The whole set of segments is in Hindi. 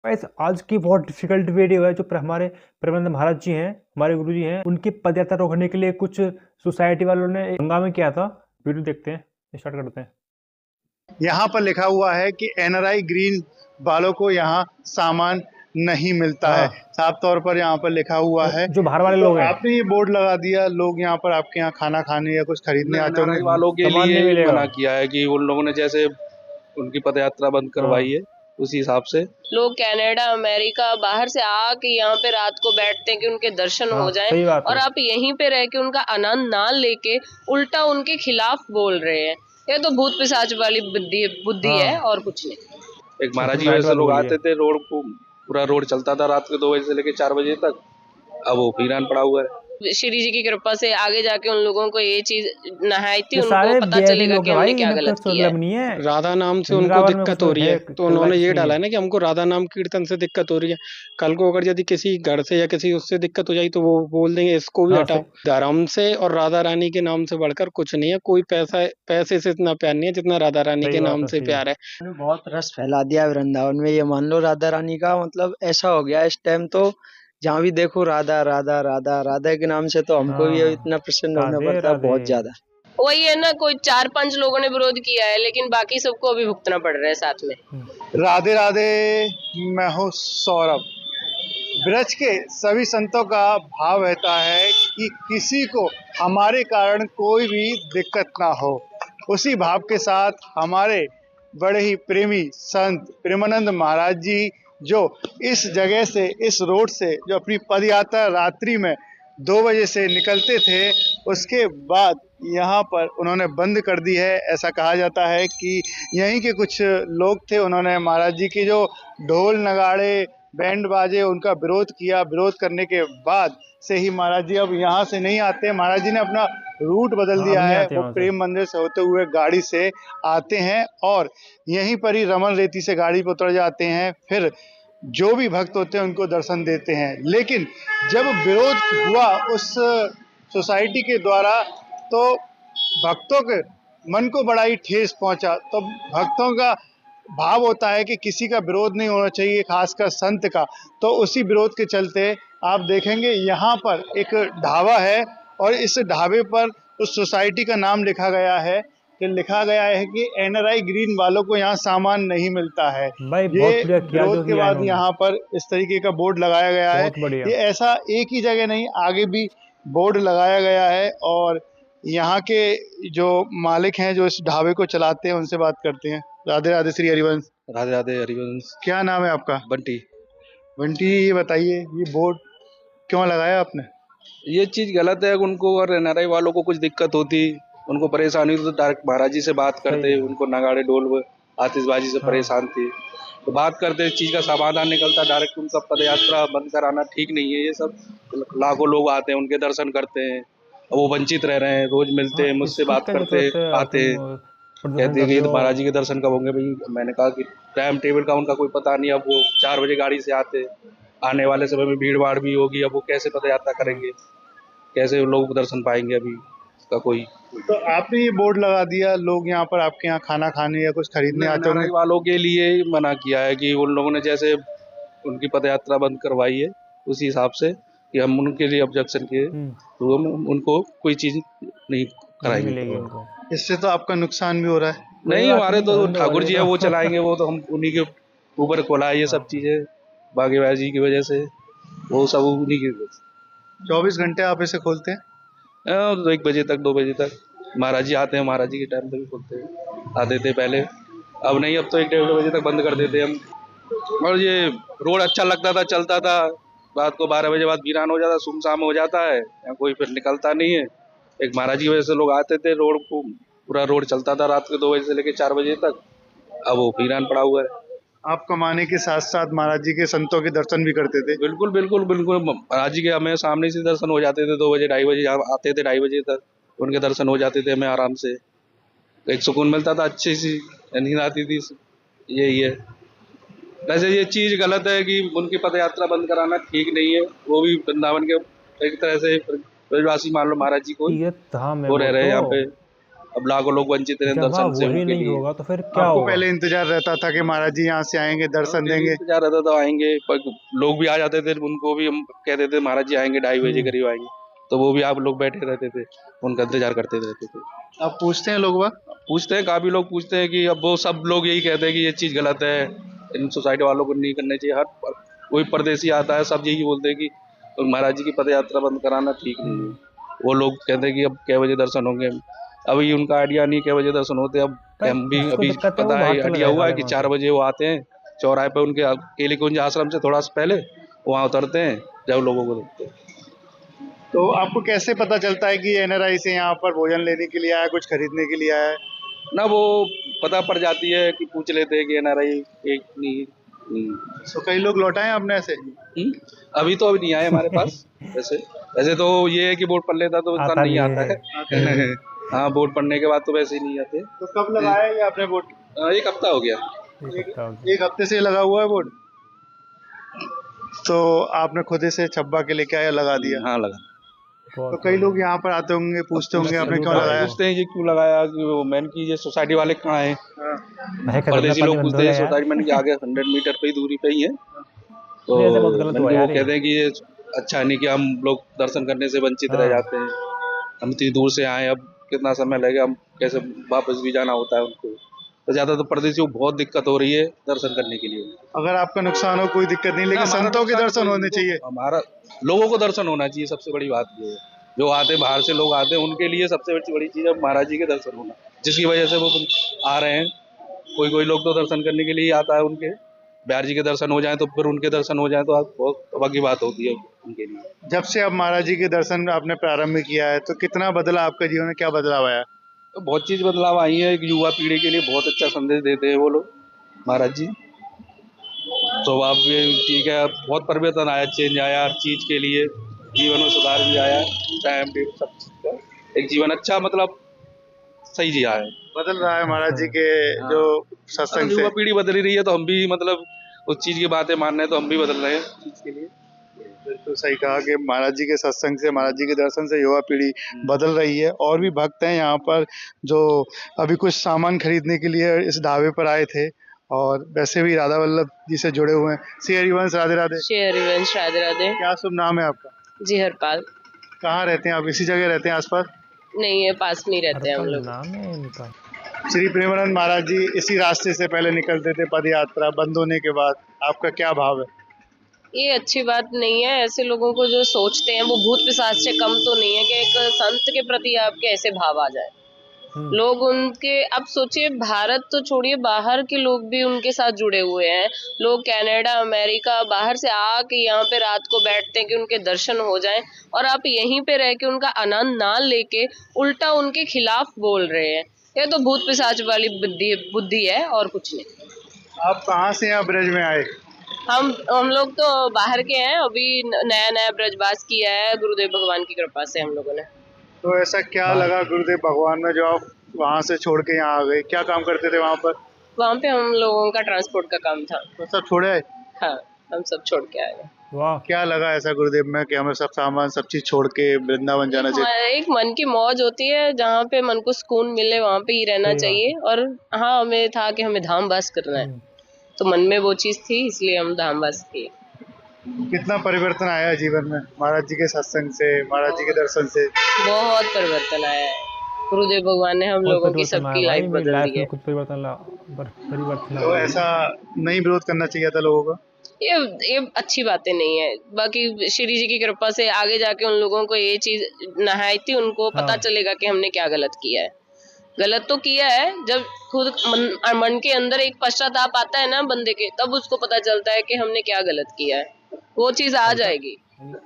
गाइस, आज की बहुत डिफिकल्ट वीडियो है जो हमारे प्रेमानंद महाराज जी हैं, हमारे गुरु जी हैं। उनकी पदयात्रा रोकने के लिए कुछ सोसाइटी वालों ने हंगामा किया था। वीडियो देखते हैं, स्टार्ट करते हैं। यहाँ पर लिखा हुआ है कि एनआरआई ग्रीन वालों को यहाँ सामान नहीं मिलता है। साफ तौर पर यहाँ पर लिखा हुआ है। जो बाहर वाले तो लोग हैं, आपने ये बोर्ड लगा दिया, लोग यहाँ पर आपके यहाँ खाना खाने या कुछ खरीदने आते एनआरआई होंगे। वालों के सामान नहीं लिए मिलेगा। मना किया है कि उन लोगों ने जैसे उनकी पदयात्रा बंद करवाई है उसी हिसाब से लोग कनाडा, अमेरिका बाहर से आके यहाँ पे रात को बैठते हैं कि उनके दर्शन हो जाएं, सही बात और है। आप यहीं पे रह के उनका आनंद ना लेके उल्टा उनके खिलाफ बोल रहे हैं। ये तो भूत पिशाच वाली बुद्धि है और कुछ नहीं। एक महाराज जी वैसे लोग आते थे, रोड को पूरा रोड चलता था रात के 2 बजे से लेकर 4 बजे तक। अब वो वीरान पड़ा हुआ है। श्री जी की कृपा से आगे जाके उन लोगों को ये चीज नहायती उनको सारे पता चलेगा लोग कि हैं हमने भाई, क्या इनका गलत तो किया मतलब नहीं है। राधा नाम से उनको वृंदावन में दिक्कत कुछ हो रही है, तो उन्होंने ये डाला है ना कि हमको राधा नाम कीर्तन से दिक्कत हो रही है। कल को अगर यदि किसी घर से या किसी उससे दिक्कत हो जाए तो वो बोल देंगे इसको भी हटाओ। धर्म से और राधा रानी के नाम से बढ़कर कुछ नहीं है। कोई पैसे से इतना प्यार नहीं है जितना राधा रानी के नाम से प्यार है। बहुत रस फैला दिया वृंदावन में, ये मान लो राधा रानी का मतलब ऐसा हो गया इस टाइम। तो जहाँ भी देखो राधा राधा राधा राधा के नाम से, तो हमको भी इतना प्रसन्न होना पड़ता है बहुत ज्यादा। वही है ना, कोई 4-5 लोगों ने विरोध किया है, लेकिन बाकी सबको अभी भुगतना पड़ रहा है साथ में। राधे राधे, मैं हूँ सौरभ। ब्रज के सभी संतों का भाव रहता है कि किसी को हमारे कारण कोई भी दिक्कत ना हो। उसी भाव के साथ हमारे बड़े ही प्रेमी संत प्रेमानंद महाराज जी, जो इस जगह से, इस रोड से जो अपनी पदयात्रा रात्रि में 2 बजे से निकलते थे, उसके बाद यहाँ पर उन्होंने बंद कर दी है। ऐसा कहा जाता है कि यहीं के कुछ लोग थे, उन्होंने महाराज जी की जो ढोल नगाड़े बैंड बाजे उनका विरोध किया। विरोध करने के बाद से ही महाराज जी अब यहाँ से नहीं आते। महाराज जी ने अपना रूट बदल दिया है। वो प्रेम मंदिर से होते हुए गाड़ी से आते हैं और यहीं पर ही रमन रेती से गाड़ी पर उतर जाते हैं। फिर जो भी भक्त होते हैं उनको दर्शन देते हैं। लेकिन जब विरोध हुआ उस सोसाइटी के द्वारा, तो भक्तों के मन को बड़ा ही ठेस पहुंचा। तो भक्तों का भाव होता है कि किसी का विरोध नहीं होना चाहिए, खासकर संत का। तो उसी विरोध के चलते आप देखेंगे यहाँ पर एक ढाबा है और इस ढाबे पर उस सोसाइटी का नाम लिखा गया है कि एनआरआई ग्रीन वालों को यहाँ सामान नहीं मिलता है। ये विरोध के बाद यहाँ पर इस तरीके का बोर्ड लगाया गया है। ये ऐसा एक ही जगह नहीं, आगे भी बोर्ड लगाया गया है। और यहाँ के जो मालिक हैं, जो इस ढाबे को चलाते हैं, उनसे बात करते हैं। राधे राधे श्री हरिवंश। राधे राधे हरिवंश। क्या नाम है आपका? बंटी। बंटी, ये बताइए, ये बोर्ड क्यों लगाया आपने? ये चीज गलत है। उनको और एनआरआई वालों को कुछ दिक्कत होती, उनको परेशानी होती तो डायरेक्ट महाराज जी से बात करते। उनको नगाड़े ढोल आतिशबाजी से परेशान थे तो बात करते, इस चीज का समाधान निकलता। डायरेक्ट उनका पदयात्रा बंद कराना ठीक नहीं है। ये सब लाखों लोग आते हैं, उनके दर्शन करते हैं, वो वंचित रह रहे हैं। रोज मिलते हैं, मुझसे बात करते आते, कहते हैं कि महाराज जी के दर्शन कब होंगे भाई। मैंने कहा कि टाइम टेबल का उनका कोई पता नहीं। अब वो 4 बजे गाड़ी से आते, आने वाले समय में भीड़ भाड़ भी होगी। अब वो कैसे पदयात्रा करेंगे, कैसे लोग दर्शन पाएंगे अभी इसका कोई। तो आपने ये बोर्ड लगा दिया, लोग यहाँ पर आपके यहाँ खाना खाने या कुछ खरीदने आते होंगे। वालों के लिए मना किया है कि उन लोगों ने जैसे उनकी पदयात्रा बंद करवाई है उसी हिसाब से कि हम उनके लिए ऑब्जेक्शन किए तो हम उनको कोई चीज नहीं कराएंगे। इससे तो आपका नुकसान भी हो रहा है। नहीं, हमारे तो ठाकुर जी है, वो चलाएंगे। वो तो हम उन्हीं के ऊपर खोला है ये सब चीजें, बागेबाजी जी की वजह से। वो सब उन्हीं की 24 घंटे आप इसे खोलते हैं? 1 बजे तक 2 बजे तक महाराज जी आते हैं। महाराज जी के टाइम पे भी खोलते हैं, आते थे पहले। अब नहीं, अब तो 1-1.5 बजे तक बंद कर देते हम। और ये रोड अच्छा लगता था, चलता था। रात को 12 बजे बाद वीरान हो जाता, सुमसाम हो जाता है, यहाँ कोई फिर निकलता नहीं है। एक महाराज जी की वजह से लोग आते थे, रोड को पूरा रोड चलता था रात के 2 बजे से लेकर 4 बजे तक। अब वो वीरान पड़ा हुआ है। आप कमाने के साथ साथ महाराज जी के संतों के दर्शन भी करते थे? बिल्कुल बिल्कुल बिल्कुल। महाराज जी के हमें सामने से दर्शन हो जाते थे। 2 बजे 2:30 बजे आते थे, 2:30 बजे तक उनके दर्शन हो जाते थे हमें आराम से। एक सुकून मिलता था, अच्छी सी नींद आती थी। यही है। वैसे ये चीज गलत है कि उनकी पदयात्रा बंद कराना ठीक नहीं है। वो भी वृंदावन के एक तरह से ब्रजवासी मान लो, महाराज जी को वो रह रहे हैं यहाँ पे। अब लाखों लोग वंचित रहे जब दर्शन से वही उनके नहीं लिए। होगा तो फिर क्या आपको होगा? पहले इंतजार रहता था कि महाराज जी यहाँ से आएंगे दर्शन देंगे? इंतजार रहता था आएंगे, पर लोग भी आ जाते थे, उनको भी हम कहते थे महाराज जी आएंगे 2:30 बजे करीब आएंगे, तो वो भी आप लोग बैठे रहते थे, उनका इंतजार करते रहते थे। आप पूछते हैं लोग वह? पूछते हैं, काफी लोग पूछते हैं कि अब वो सब लोग यही कहते हैं कि ये चीज गलत है, इन सोसाइटी वालों को नहीं करना चाहिए। हर कोई परदेसी आता है, सब यही बोलते हैं कि महाराज जी की पद यात्रा बंद कराना ठीक नहीं है। वो लोग कहते हैं कि अब कै बजे दर्शन होंगे, अभी उनका आइडिया नहीं कै बजे दर्शन होते। अब हम भी जिसको अभी दिक्कत है वो पता है बाहर चला आइडिया जाए हुआ है साले कि वहाँ 4 से। बजे वो आते हैं चौराहे पे, उनके केली कुंज आश्रम से थोड़ा सा पहले वहाँ उतरते हैं, जब लोगों को देखते हैं। तो आपको कैसे पता चलता है कि एनआरआई से यहाँ पर भोजन लेने के लिए आया, कुछ खरीदने के लिए आया है? ना वो पता पड़ जाती है कि पूछ लेते हैं कि एनआरआई एक नहीं। तो कई लोग लौटाए आपने ऐसे? अभी तो अभी नहीं आए हमारे पास। वैसे वैसे तो ये है कि वोट पढ़ लेता तो इंसान आता नहीं नहीं आता है। हाँ, वोट पढ़ने के बाद तो वैसे ही नहीं आते। तो कब लगाया है ये आपने वोट? 1 हफ्ता हो गया। एक हफ्ता हो गया। एक हफ्ते से लगा हुआ है वोट? तो आपने खुद से छब्बा के लेके आया, लगा दिया? हाँ, लगा। तो कई लोग यहाँ पर आते होंगे, पूछते होंगे आपने क्यों लगाया? पूछते हैं ये क्यों लगाया, कि वो मैंने की ये सोसाइटी वाले कहाँ हैं। भाई खतरनाक परदेसी पानी लोग बंद हो पूछते हैं, गया यार। सोसाइटी मैंने कि आगे 100 मीटर पे ही दूरी पे ही है, तो ये ऐसे बहुत गलत मैंने हुआ कि वो यार ये। कहते हैं कि ये अच्छा नहीं कि हम लोग दर्शन करने से वंचित रह हाँ। जाते हैं, हम इतनी दूर से आए, अब कितना समय लगेगा, हम कैसे वापस भी जाना होता है उनको, तो ज्यादा तो परदेसियों को बहुत दिक्कत हो रही है दर्शन करने के लिए। अगर आपका नुकसान हो कोई दिक्कत नहीं, लेकिन हमारा संतों के नुकसान दर्शन कोई होने नहीं, चाहिए। हमारा लोगों को दर्शन होना चाहिए, सबसे बड़ी बात ये है। जो आते बाहर से लोग आते हैं उनके लिए सबसे बड़ी चीज है महाराज जी के दर्शन होना, जिसकी वजह से वो आ रहे हैं। कोई लोग तो दर्शन करने के लिए आता है, उनके बिहार जी के दर्शन हो जाए तो फिर उनके दर्शन हो जाए तो बहुत अलग की बात होती है उनके लिए। जब से अब महाराज जी के दर्शन आपने प्रारंभ किया है तो कितना बदला आपका जीवन में, क्या बदलाव आया? तो बहुत चीज बदलाव आई है, एक युवा पीढ़ी के लिए बहुत अच्छा संदेश देते हैं वो लोग महाराज जी। तो अब ये ठीक है, बहुत परिवर्तन आया, चेंज आया हर चीज के लिए, जीवन में सुधार भी आया, टाइम भी सब चीज का एक जीवन अच्छा मतलब सही जिया है। बदल रहा है महाराज जी के जो सत्संग से। युवा पीढ़ी बदल रही है तो हम भी मतलब उस चीज की बातें मान रहे हैं, तो हम भी बदल रहे हैं चीज के लिए। बिल्कुल सही कहा कि महाराज जी के सत्संग से, महाराज जी के दर्शन से युवा पीढ़ी बदल रही है। और भी भक्त हैं यहाँ पर जो अभी कुछ सामान खरीदने के लिए इस ढाबे पर आए थे, और वैसे भी राधा वल्लभ जी से जुड़े हुए हैं। श्री हरिवंश राधे राधे। श्री हरिवंश राधे राधे। क्या शुभ नाम है आपका? जी हरपाल। कहाँ रहते हैं आप? इसी जगह रहते हैं आसपास? नहीं, ये पास में ही रहते हैं हम लोग। नाम है इनका। श्री प्रेमानंद महाराज जी इसी रास्ते से पहले निकलते थे, पद यात्रा बंद होने के बाद। आपका क्या भाव है? ये अच्छी बात नहीं है। ऐसे लोगों को जो सोचते हैं वो भूत पिशाच से कम तो नहीं है कि एक संत के प्रति आपके ऐसे भाव आ जाए। लोग उनके, अब सोचिए भारत तो छोड़िए, बाहर के लोग भी उनके साथ जुड़े हुए हैं। लोग कनाडा, अमेरिका, बाहर से आके यहाँ पे रात को बैठते हैं कि उनके दर्शन हो जाएं, और आप यहीं पे रह के उनका आनंद ना लेके उल्टा उनके खिलाफ बोल रहे हैं। ये तो भूत पिशाच वाली बुद्धि है और कुछ नहीं। आप कहाँ से यहाँ ब्रज में आए? हम लोग तो बाहर के हैं, अभी नया ब्रजवास किया है गुरुदेव भगवान की कृपा से हम लोगों ने। तो ऐसा क्या लगा गुरुदेव भगवान में जो आप वहाँ से छोड़ के यहाँ आ गए? क्या काम करते थे वहाँ पर? वहाँ पे हम लोगों का ट्रांसपोर्ट का काम था। तो सब छोड़े आए? हाँ, हम सब छोड़ के आए। वाह, क्या लगा ऐसा गुरुदेव में कि हमें सब सामान सब चीज छोड़ के वृंदावन जाना चाहिए? एक मन की मौज होती है, जहाँ पे मन को सुकून मिले वहाँ पे ही रहना चाहिए। और हाँ, हमें था कि हमें धामवास करना है, तो मन में वो चीज थी, इसलिए हम धामवास किए। कितना परिवर्तन आया जीवन में महाराज जी के सत्संग से, महाराज जी के दर्शन से? बहुत परिवर्तन आया है। गुरुदेव भगवान ने हम लोगों की सबकी लाइफ बदल दी है। कुछ परिवर्तन तो ऐसा नहीं विरोध करना चाहिए था लोगों का? ये अच्छी बातें नहीं है। बाकी श्री जी की कृपा से आगे जाके उन लोगों को ये चीज नहायती उनको पता चलेगा कि हमने क्या गलत किया है। गलत तो किया है, जब खुद मन के अंदर एक पश्चाताप आता है ना बंदे के, तब उसको पता चलता है कि हमने क्या गलत किया है। वो चीज आ जाएगी।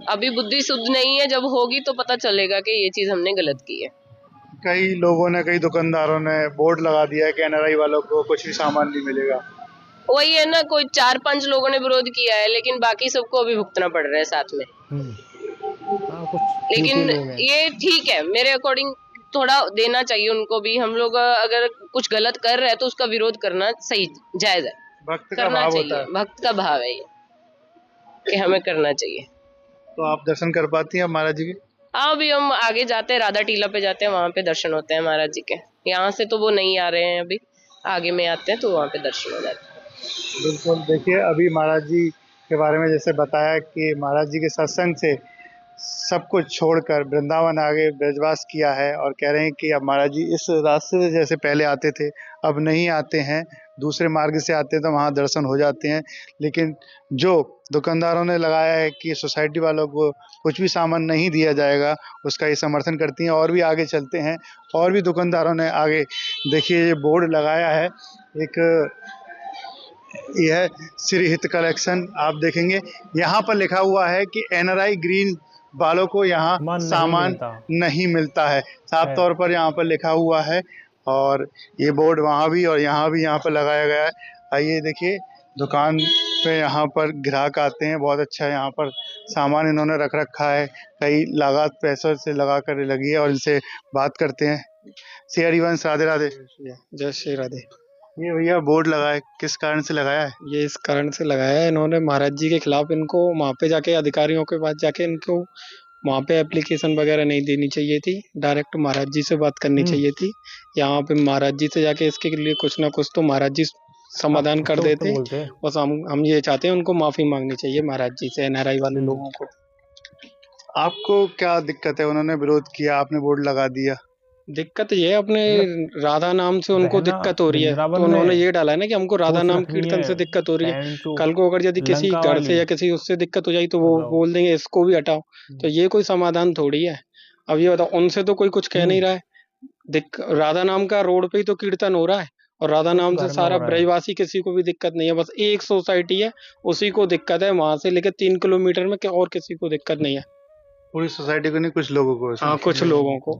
अभी बुद्धि शुद्ध नहीं है, जब होगी तो पता चलेगा कि ये चीज हमने गलत की है। कई लोगों ने, कई दुकानदारों ने बोर्ड लगा दिया है कि एनआरआई वालों को कुछ भी सामान नहीं मिलेगा। वही है ना, कोई 4-5 लोगों ने विरोध किया है, लेकिन बाकी सबको अभी भुगतना पड़ रहा है साथ में। लेकिन ये ठीक है मेरे अकॉर्डिंग, थोड़ा देना चाहिए उनको भी। हम लोग अगर कुछ गलत कर रहे हैं तो उसका विरोध करना सही जायज है, भक्त का करना भाव चाहिए। होता है। भक्त का भाव है ये कि हमें करना चाहिए। तो आप दर्शन कर पाती हैं अब महाराज जी के? हाँ, अभी हम आगे जाते हैं, राधा टीला पे जाते हैं, वहाँ पे दर्शन होते हैं महाराज जी के। यहाँ से तो वो नहीं आ रहे हैं अभी, आगे में आते हैं तो वहाँ पे दर्शन हो जाते हैं। बिल्कुल, देखिए अभी महाराज जी के बारे में जैसे बताया कि महाराज जी के सत्संग से सब कुछ छोड़कर वृंदावन आगे ब्रजवास किया है और कह रहे हैं कि अब महाराज जी इस रास्ते से जैसे पहले आते थे अब नहीं आते हैं, दूसरे मार्ग से आते हैं तो वहाँ दर्शन हो जाते हैं। लेकिन जो दुकानदारों ने लगाया है कि सोसाइटी वालों को कुछ भी सामान नहीं दिया जाएगा, उसका ये समर्थन करती हैं। और भी आगे चलते हैं, और भी दुकानदारों ने आगे देखिए ये बोर्ड लगाया है, एक यह श्री हित कलेक्शन आप देखेंगे यहाँ पर लिखा हुआ है कि एनआरआई ग्रीन वालों को यहाँ सामान नहीं मिलता है, साफ तौर पर यहाँ पर लिखा हुआ है। और ये बोर्ड वहाँ भी और यहाँ भी यहाँ पर लगाया गया है। आइए देखिए दुकान पे यहाँ पर ग्राहक आते हैं, बहुत अच्छा यहाँ पर सामान इन्होंने रख रखा है, कई लागत पैसों से लगा कर लगी है और इनसे बात करते हैं। श्री हरिवंश, राधे राधे। जय श्री राधे। ये भैया बोर्ड लगा है, किस कारण से लगाया है? ये इस कारण से लगाया है, इन्होंने महाराज जी के खिलाफ इनको वहाँ पे जाके अधिकारियों के पास जाके इनको वहाँ पे एप्लीकेशन वगैरह नहीं देनी चाहिए थी, डायरेक्ट महाराज जी से बात करनी चाहिए थी। यहाँ पे महाराज जी से जाके इसके लिए कुछ ना कुछ तो महाराज जी समाधान कर देते। बस हम ये चाहते हैं उनको माफी मांगनी चाहिए महाराज जी से, एनआरआई वाले लोगों को। आपको क्या दिक्कत है? उन्होंने विरोध किया, आपने बोर्ड लगा दिया। दिक्कत ये है अपने राधा नाम से उनको दिक्कत हो रही है, तो उन्होंने ये डाला है ना कि हमको राधा नाम कीर्तन से दिक्कत हो रही है। कल को अगर यदि किसी घर से या किसी उससे दिक्कत हो जाए तो वो बोल देंगे इसको भी हटाओ, तो ये कोई समाधान थोड़ी है। अब ये बताओ, उनसे तो कोई कुछ कह नहीं रहा है। राधा नाम का रोड पे ही तो कीर्तन हो रहा है और राधा नाम से सारा ब्रजवासी, किसी को भी दिक्कत नहीं है। बस एक सोसाइटी है उसी को दिक्कत है, वहां से लेकर 3 किलोमीटर में और किसी को दिक्कत नहीं है। पूरी सोसाइटी को नहीं, कुछ लोगों को। हाँ, कुछ लोगों को।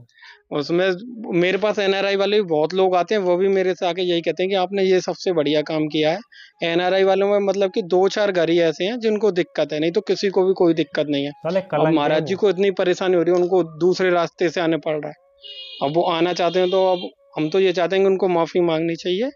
उसमें मेरे पास एनआरआई वाले भी बहुत लोग आते हैं, वो भी मेरे से आके यही कहते हैं कि आपने ये सबसे बढ़िया काम किया है। एनआरआई वालों में मतलब कि 2-4 घर ही ऐसे हैं जिनको दिक्कत है, नहीं तो किसी को भी कोई दिक्कत नहीं है। अब महाराज जी को इतनी परेशानी हो रही है, उनको दूसरे रास्ते से आने पड़ रहा है। अब वो आना चाहते हैं तो अब हम तो ये चाहते हैं कि उनको माफी मांगनी चाहिए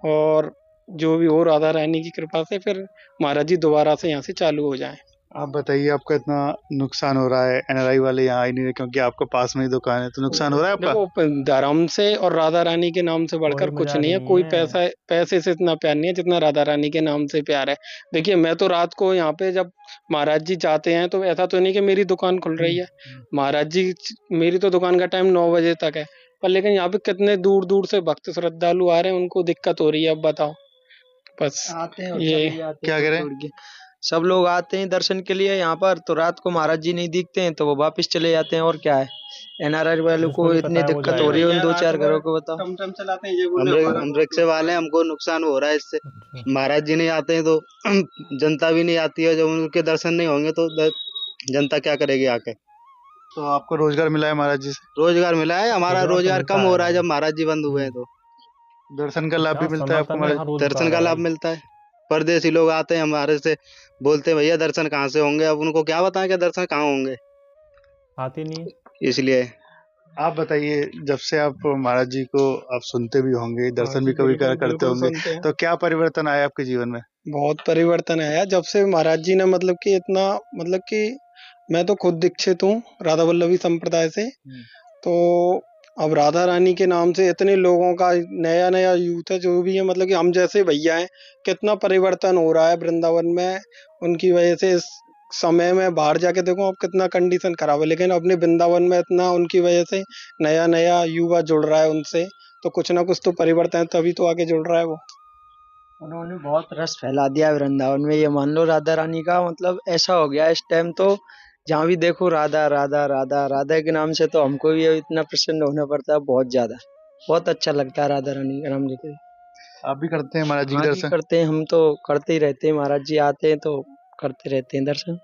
और जो भी हो राधा रानी की कृपा से फिर महाराज जी दोबारा से यहाँ से चालू हो जाए। आप बताइए, आपका इतना नुकसान हो रहा है, एनआरआई वाले यहाँ आई नहीं रहे क्योंकि आपके पास में ही दुकान है, तो नुकसान हो रहा है आपका? देखो, धर्म से और राधा रानी के नाम से बढ़कर कुछ नहीं है। कोई पैसे से इतना प्यार नहीं है जितना राधा रानी के नाम से प्यार है। देखिए, मैं तो रात को यहाँ पे जब महाराज जी जाते हैं तो ऐसा तो नहीं कि मेरी दुकान खुल रही है। महाराज जी, मेरी तो दुकान का टाइम 9 बजे तक है, पर लेकिन यहाँ पे कितने दूर दूर से भक्त श्रद्धालु आ रहे हैं, उनको दिक्कत हो रही है। अब बताओ, बस आते हैं ये क्या करें? सब लोग आते हैं दर्शन के लिए यहाँ पर, तो रात को महाराज जी नहीं दिखते हैं तो वो वापस चले जाते हैं। और क्या है, एनआरआई वालों को इतनी दिक्कत हो रही है उन 2-4 घरों को, बताओ। टमटम चलाते हैं, ये बोले हम रिक्शे वाले हैं, हमको नुकसान हो रहा है इससे। महाराज जी नहीं आते हैं तो जनता भी नहीं आती है, जब उनके दर्शन नहीं होंगे तो जनता क्या करेगी आके। तो आपको रोजगार मिला है महाराज जी से? रोजगार मिला है, हमारा रोजगार कम हो रहा है जब महाराज जी बंद हुए हैं। तो दर्शन का लाभ भी मिलता है आपको? दर्शन का लाभ मिलता है। परदेसी लोग आते हैं हमारे से, बोलते हैं भैया दर्शन कहाँ से होंगे। अब उनको क्या बताएं कि दर्शन कहाँ होंगे, आते नहीं। इसलिए आप बताइए, जब से आप महाराज जी को आप सुनते भी होंगे, दर्शन भी कभी करते होंगे, तो क्या परिवर्तन आया आपके जीवन में? बहुत परिवर्तन आया जब से महाराज जी ने मतलब कि इतना, मतलब कि मैं तो खुद दीक्षित हूँ राधा वल्लभी संप्रदाय से। तो अब राधा रानी के नाम से इतने लोगों का नया नया यूथ है जो भी है, मतलब कि हम जैसे भैया हैं, कितना परिवर्तन हो रहा है वृंदावन में उनकी वजह से। इस समय में बाहर जाके देखो अब कितना कंडीशन खराब है, लेकिन अपने वृंदावन में इतना उनकी वजह से नया नया युवा जुड़ रहा है उनसे, तो कुछ ना कुछ तो परिवर्तन है, तभी तो आगे जुड़ रहा है वो। उन्होंने बहुत रस फैला दिया वृंदावन में, ये मान लो राधा रानी का मतलब ऐसा हो गया इस टाइम तो जहाँ भी देखो राधा राधा राधा राधा के नाम से तो हमको भी इतना प्रसन्न होना पड़ता है, बहुत ज्यादा। बहुत अच्छा लगता है राधा रानी का नाम लेते। आप भी करते हैं महाराज जी के दर्शन? करते हैं, हम तो करते ही रहते हैं, महाराज जी आते हैं तो करते रहते हैं दर्शन।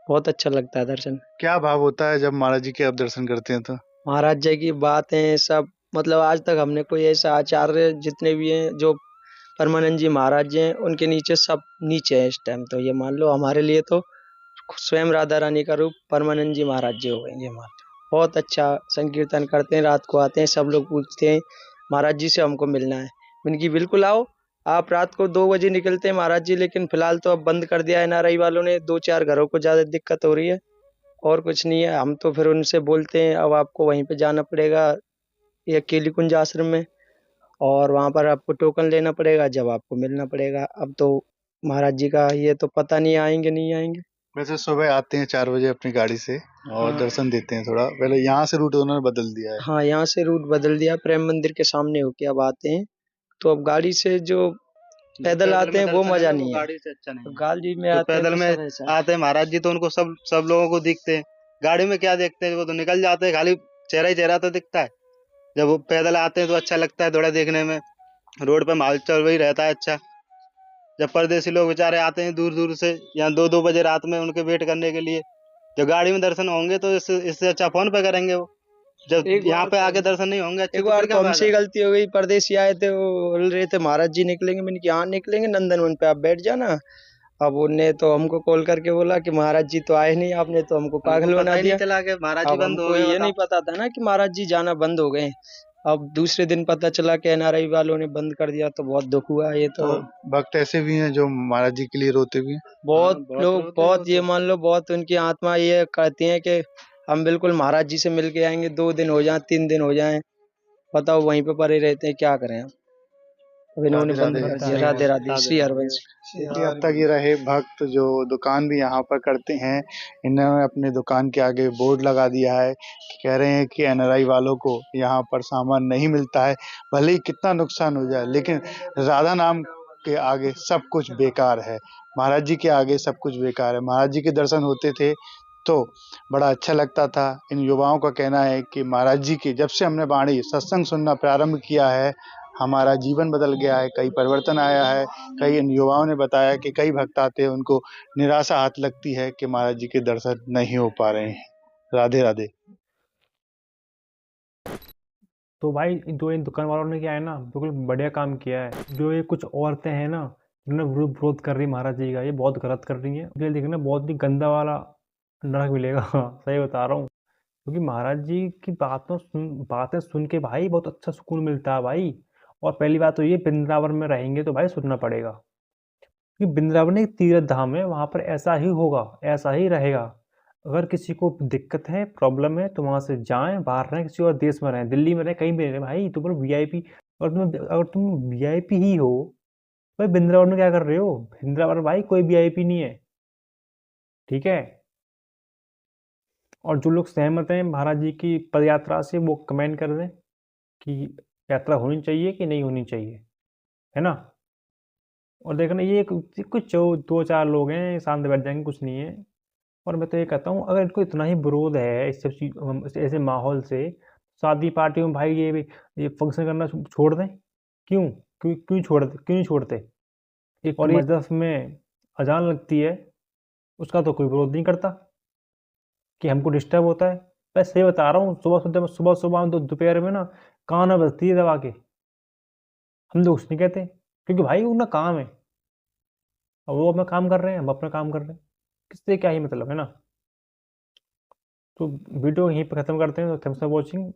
बहुत अच्छा लगता है दर्शन। क्या भाव होता है जब महाराज जी के आप दर्शन करते हैं? तो महाराज जी की बातें सब, मतलब आज तक हमने कोई ऐसा आचार्य जितने भी हैं जो परमानंद जी महाराज जी हैं उनके नीचे सब नीचे है इस टाइम। तो ये मान लो हमारे लिए तो स्वयं राधा रानी का रूप परमानंद जी महाराज जी हो गए। ये मान लो बहुत अच्छा संकीर्तन करते हैं, रात को आते हैं, सब लोग पूछते हैं महाराज जी से हमको मिलना है। उनकी बिल्कुल आओ, आप रात को 2 बजे निकलते हैं महाराज जी, लेकिन फिलहाल तो अब बंद कर दिया एनआरआई वालों ने। 2-4 घरों को ज्यादा दिक्कत हो रही है और कुछ नहीं है। हम तो फिर उनसे बोलते हैं अब आपको वहीं पे जाना पड़ेगा, ये केली कुंज आश्रम में, और वहाँ पर आपको टोकन लेना पड़ेगा, जब आपको मिलना पड़ेगा। अब तो महाराज जी का ये तो पता नहीं आएंगे नहीं आएंगे। वैसे सुबह आते हैं 4 बजे अपनी गाड़ी से और हाँ दर्शन देते हैं। थोड़ा पहले यहाँ से रूट उन्होंने बदल दिया है। हाँ, यहाँ से रूट बदल दिया, प्रेम मंदिर के सामने होके अब आते हैं। तो अब गाड़ी से जो पैदल आते हैं वो मजा नहीं है, गाड़ी से अच्छा नहीं है। गाड़ी में जो आते हैं पैदल तो में सब ऐसा है। आते हैं महाराज जी तो उनको सब लोगों को दिखते हैं। गाड़ी में क्या देखते हैं, वो तो निकल जाते हैं, खाली चेहरा ही चेहरा तो दिखता है। जब वो पैदल आते हैं तो अच्छा लगता है थोड़ा देखने में, रोड पे माहौल चल वही रहता है अच्छा। जब परदेसी लोग बेचारे आते हैं दूर दूर से, यहाँ 2-2 बजे रात में उनके वेट करने के लिए, जब गाड़ी में दर्शन होंगे तो इससे अच्छा फोन पे करेंगे वो। जब एक यहाँ बार पे तो आके दर्शन नहीं होंगे अच्छे एक तो बार फिर तो क्या हमसे ही फायदा। गलती हो गई, परदेसी आए थे, वो बोल रहे थे महाराज जी निकलेंगे, मैंने कहा हाँ निकलेंगे नंदनवन पे, आप बैठ जाना। अब उनने तो हमको कॉल करके बोला कि महाराज जी तो आए नहीं, आपने तो हमको हमको पागल पता बना ही नहीं दिया। चला कि महाराज जी अब बंद हो हमको गए, ये बताओ। नहीं पता था ना कि महाराज जी जाना बंद हो गए। अब दूसरे दिन पता चला कि एनआरआई वालों ने बंद कर दिया, तो बहुत दुख हुआ। ये तो तो भक्त ऐसे भी हैं जो महाराज जी के लिए रोते भी हैं। बहुत बहुत लोग, रोते हैं वो बहुत ये तो। मान लो, बहुत उनकी आत्मा ये कहती है कि हम बिल्कुल महाराज जी से मिल के आएंगे, 2 दिन हो जाए 3 दिन हो जाए, बताओ वहीं पे पड़े रहते हैं, क्या करें। अब इन्होंने राधे बंद राधे। कर दिया। सही राधे बात। राधे, श्री हरवंश। देखिए अब तक ये रहे भक्त जो दुकान भी यहाँ पर करते हैं। इन्होंने अपने दुकान के आगे बोर्ड लगा दिया है कि कह रहे हैं कि एनआरआई वालों को यहाँ पर सामान नहीं मिलता है, भले ही कितना नुकसान हो जाए, लेकिन राधा नाम के आगे सब कुछ बेकार है। महाराज जी के आगे सब कुछ बेकार है। महाराज जी के दर्शन होते थे तो बड़ा अच्छा लगता था। इन युवाओं का कहना है कि महाराज जी की जब से हमने वाणी सत्संग सुनना प्रारंभ किया है, हमारा जीवन बदल गया है, कई परिवर्तन आया है। कई इन युवाओं ने बताया कि कई भक्त आते हैं, उनको निराशा हाथ लगती है कि महाराज जी के दर्शन नहीं हो पा रहे हैं। राधे राधे। तो भाई इन दुकान वालों ने क्या है ना, बिल्कुल बढ़िया काम किया है। जो ये कुछ औरतें हैं ना, जिन्होंने विरोध कर रही महाराज जी का, ये बहुत गलत कर रही हैं। ये देखना बहुत ही गंदा वाला नरक मिलेगा। सही बता रहा हूँ। क्योंकि महाराज जी की बातें सुन के भाई बहुत अच्छा सुकून मिलता है भाई। और पहली बात तो ये, वृंदावन में रहेंगे तो भाई सुनना पड़ेगा, क्योंकि वृंदावन एक तीर्थ धाम है, वहां पर ऐसा ही होगा, ऐसा ही रहेगा। अगर किसी को दिक्कत है, प्रॉब्लम है, तो वहां से जाएं, बाहर रहें, किसी और देश में रहें, दिल्ली में रहें, कहीं भी रहें भाई। तुम वीआईपी, अगर तुम वीआईपी ही हो, भाई वृंदावन में क्या कर रहे हो? वृंदावन भाई कोई वीआईपी नहीं है, ठीक है। और जो लोग सहमत हैं महाराज जी की पद यात्रा से, वो कमेंट कर दें कि यात्रा होनी चाहिए कि नहीं होनी चाहिए, है ना। और देखना ये कुछ 2-4 लोग हैं, शांत बैठ जाएंगे, कुछ नहीं है। और मैं तो ये कहता हूँ, अगर इनको इतना ही विरोध है इस सब चीज, ऐसे माहौल से, शादी पार्टी में भाई ये फंक्शन करना छोड़ दें। क्यों क्यों क्यों नहीं छोड़ते? और ये मस्जिद में अजान लगती है, उसका तो कोई विरोध नहीं करता कि हमको डिस्टर्ब होता है। मैं सही बता रहा हूँ, सुबह सुबह दोपहर में ना कान में बजती है दबा के। हम तो कुछ नहीं कहते, क्योंकि भाई उनका काम है, और वो अपना काम कर रहे हैं, हम अपना काम कर रहे हैं, किससे क्या ही मतलब, है ना। तो वीडियो यहीं पर खत्म करते हैं। तो थैंक्स फॉर वॉचिंग।